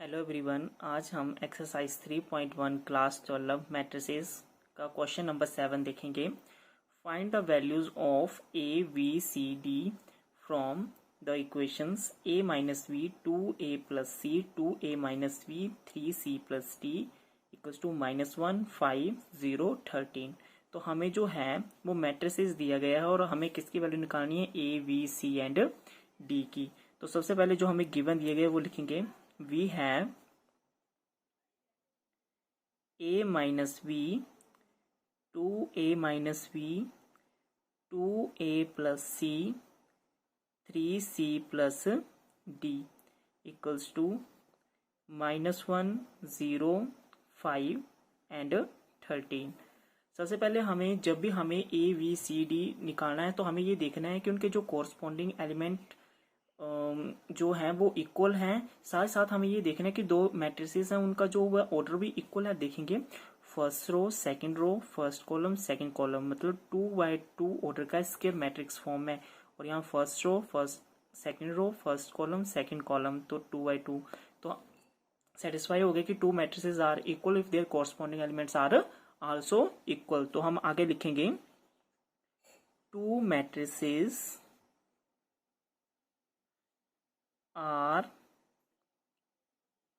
Hello everyone, आज हम exercise 3.1 class 12 matrices का क्वेश्चन नंबर 7 देखेंगे। Find the values of A V C D from the equations a minus V 2a plus C 2a minus V 3c plus D equals to -1 5 0 13। तो हमें जो है वो matrices दिया गया है और हमें किसकी वैल्यू निकालनी है, A V C and D की। तो सबसे पहले जो हमें गिवन दिए गए वो लिखेंगे। We have a minus v, 2a minus v, 2a plus c, 3c plus d equals to -1 0 5 and 13। सबसे पहले हमें जब भी हमें a v c d निकालना है तो हमें ये देखना है कि उनके जो कोरस्पॉन्डिंग एलिमेंट जो है वो इक्वल हैं। साथ साथ हमें ये देखना है कि दो मैट्रिसेस हैं उनका जो वह ऑर्डर भी इक्वल है। देखेंगे first row second row first column second column, मतलब 2x2 ऑर्डर का स्क्वायर मैट्रिक्स फॉर्म में। और यहाँ first row first second row first column second column, तो 2x2। तो सेटिस्फाई हो गया कि two matrices are equal if their corresponding elements are also equal. तो हम आगे लिखेंगे टू मैट्रिसेस are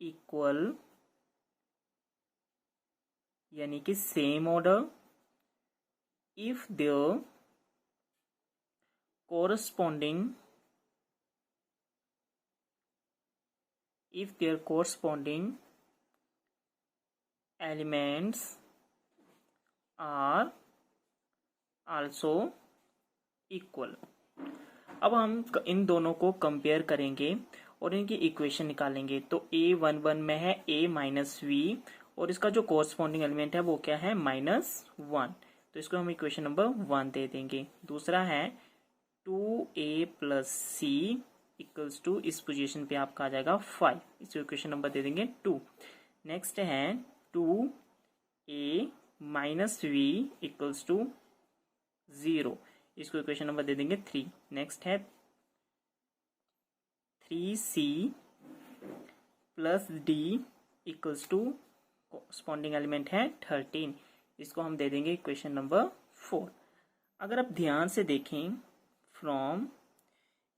equal यानी कि same order if their corresponding elements are also equal। अब हम इन दोनों को कंपेयर करेंगे और इनकी इक्वेशन निकालेंगे। तो a11 में है a माइनस वी और इसका जो कोरस्पॉन्डिंग एलिमेंट है वो क्या है, -1। तो इसको हम इक्वेशन नंबर 1 दे देंगे। दूसरा है 2a plus C equals to, इस पोजीशन पे आपका आ जाएगा 5, इसको इक्वेशन नंबर दे देंगे 2। नेक्स्ट है 2a minus V equals to 0, इसको इक्वेशन नंबर दे देंगे 3। नेक्स्ट है 3c plus D equals to corresponding element है 13, इसको हम दे देंगे इक्वेशन नंबर 4। अगर आप ध्यान से देखें फ्रॉम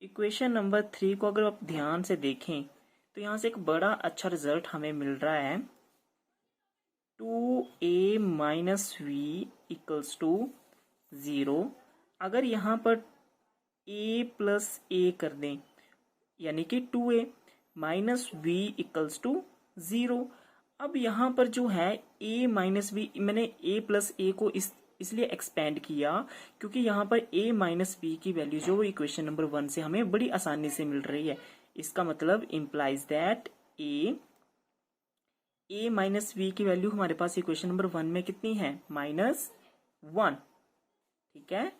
इक्वेशन नंबर 3 को अगर आप ध्यान से देखें तो यहाँ से एक बड़ा अच्छा रिजल्ट हमें मिल रहा है। 2a minus V equals to 0। अगर यहाँ पर a प्लस a कर दें यानी कि 2a minus V equals to 0। अब यहाँ पर जो है a माइनस वी, मैंने a प्लस a को इसलिए एक्सपेंड किया क्योंकि यहाँ पर a माइनस वी की वैल्यू जो इक्वेशन नंबर 1 से हमें बड़ी आसानी से मिल रही है। इसका मतलब implies that a minus V की वैल्यू हमारे पास इक्वेशन नंबर 1 में कितनी है, -1, ठीक है,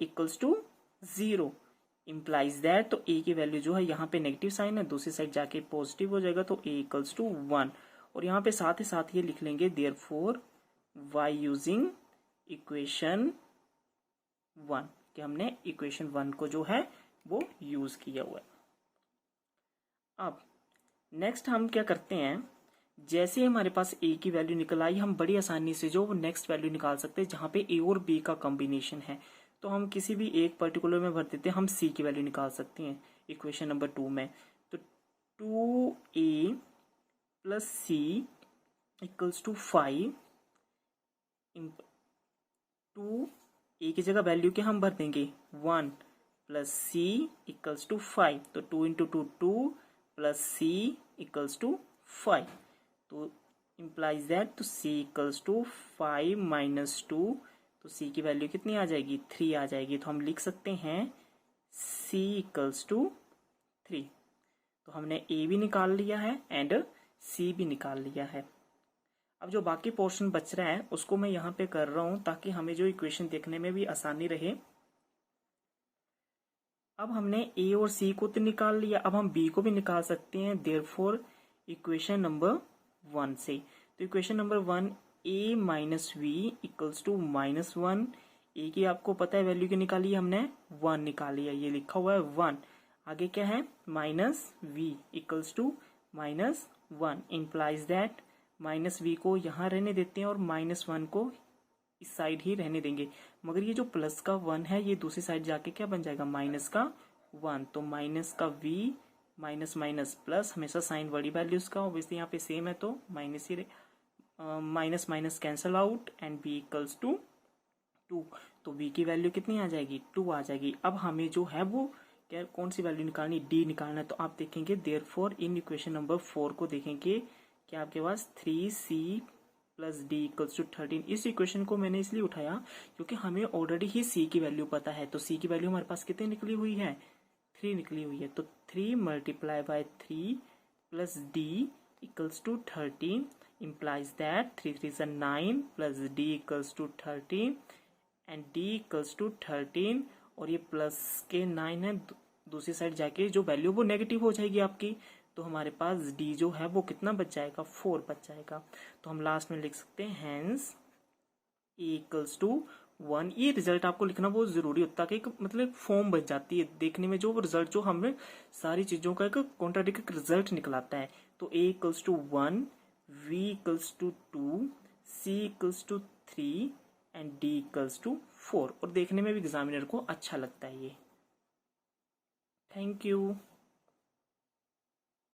इक्वल्स टू 0 इम्प्लाइज दैट। तो a की वैल्यू जो है यहाँ पे नेगेटिव साइन है, दूसरी साइड जाके पॉजिटिव हो जाएगा, तो a इक्वल्स टू 1। और यहाँ पे साथ ही साथ ये लिख लेंगे देयरफॉर वाई यूजिंग इक्वेशन 1, कि हमने इक्वेशन 1 को जो है वो यूज किया हुआ है। अब नेक्स्ट हम क्या करते हैं, जैसे हमारे पास a की वैल्यू निकल आई, हम बड़ी आसानी से जो नेक्स्ट वैल्यू निकाल सकते हैं जहां पे a और b का कॉम्बिनेशन है। तो हम किसी भी एक पर्टिकुलर में भर देते हैं, हम c की वैल्यू निकाल सकते हैं इक्वेशन नंबर 2 में। तो 2a plus C equals to 5। 2a की जगह वैल्यू के हम भर देंगे 1 प्लस सी इक्वल्स टू 5। तो 2 into 2 2 plus C equals to 5। तो इम्प्लाइज दैट तो c इक्वल्स टू 5 माइनस 2, तो c की वैल्यू कितनी आ जाएगी, 3 आ जाएगी। तो हम लिख सकते हैं c इक्वल्स टू 3। तो हमने a भी निकाल लिया है एंड c भी निकाल लिया है। अब जो बाकी पोर्शन बच रहा है उसको मैं यहाँ पे कर रहा हूं ताकि हमें जो इक्वेशन देखने में भी आसानी रहे। अब हमने a और c को तो निकाल लिया, अब हम b को भी निकाल सकते हैं देयरफॉर इक्वेशन नंबर 1 से। तो equation number 1 a minus V equals to -1। a की आपको पता है वैल्यू की निकाली, हमने 1 निकाली है, ये लिखा हुआ है 1। आगे क्या है, minus V equals to -1 implies that -v को यहाँ रहने देते हैं और -1 को इस साइड ही रहने देंगे, मगर ये जो प्लस का 1 है ये दूसरी साइड जाके क्या बन जाएगा, -1। तो माइनस का v माइनस माइनस प्लस, हमेशा साइन बड़ी वैल्यूज का, ऑब्वियसली यहाँ पे सेम है तो माइनस ही minus minus cancel out and v equals to 2। तो v की वैल्यू कितनी आ जाएगी, 2 आ जाएगी। अब हमें जो है वो क्या कौन सी वैल्यू निकालनी, d निकालना है। तो आप देखेंगे देयरफॉर इन इक्वेशन नंबर 4 को देखेंगे कि आपके पास 3c plus D equals to 13। इस इक्वेशन को मैंने इसलिए उठाया क्योंकि हमें ऑलरेडी ही c की वैल्यू पता है। तो c की वैल्यू हमारे पास कितनी निकली हुई है, 3 निकली हुई है। तो 3 multiply by 3 plus D equals to 13 implies that 3 3 is 9 plus d equals to 13 and d equals to 13 और ये प्लस के 9 है, दूसरी साइड जाके जो वैल्यू वो नेगेटिव हो जाएगी आपकी। तो हमारे पास d जो है वो कितना बच जाएगा, 4 बच जाएगा। तो हम लास्ट में लिख सकते हैं हैंस a इक्वल्स टू 1। ये रिजल्ट आपको लिखना बहुत जरूरी होता है कि एक मतलब फॉर्म बच जाती है देखने में, जो रिजल्ट जो हमें सारी चीजों का एक कॉन्ट्राडिक्ट रिजल्ट निकलाता है। तो a equals to 1, v equals to 2, c equals to 3 and d equals to 4। और देखने में भी एग्जामिनर को अच्छा लगता है ये। Thank you.